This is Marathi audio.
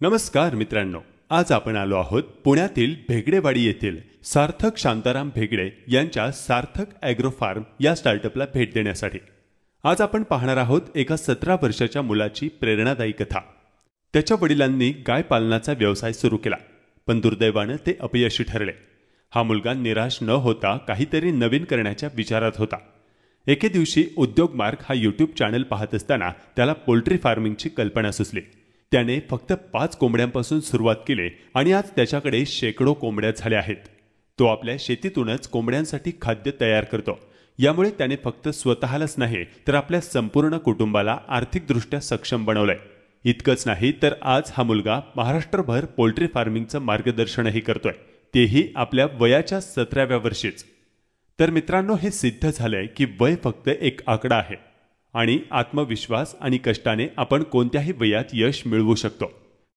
नमस्कार मित्रांनो, आज आपण आलो आहोत पुण्यातील भेगडेवाडी येथील सार्थक शांताराम भेगडे यांच्या सार्थक ॲग्रो फार्म या स्टार्टअपला भेट देण्यासाठी। आज आपण पाहणार आहोत एका 17 वर्षाच्या मुलाची प्रेरणादायी कथा। त्याच्या वडिलांनी गाय पालनाचा व्यवसाय सुरू केला, पण दुर्दैवाने ते अपयशी ठरले। हा मुलगा निराश न होता काहीतरी नवीन करण्याच्या विचारात होता। एके दिवशी उद्योग मार्ग हा यूट्यूब चॅनल पाहत असताना त्याला पोल्ट्री फार्मिंगची कल्पना सुचली। त्याने फक्त 5 कोंबड्यांपासून सुरुवात केली आणि आज त्याच्याकडे शेकडो कोंबड्या झाल्या आहेत। तो आपल्या शेतीतूनच कोंबड्यांसाठी खाद्य तयार करतो। यामुळे त्याने फक्त स्वतःलाच नाही तर आपल्या संपूर्ण कुटुंबाला आर्थिकदृष्ट्या सक्षम बनवलंय। इतकंच नाही तर आज हा मुलगा महाराष्ट्रभर पोल्ट्री फार्मिंगचं मार्गदर्शनही करतोय, तेही आपल्या वयाच्या 17व्या वर्षीच। तर मित्रांनो, हे सिद्ध झालंय की वय फक्त एक आकडा आहे आणि आत्मविश्वास आणि कष्टाने आपण कोणत्याही वयात यश मिळवू शकतो।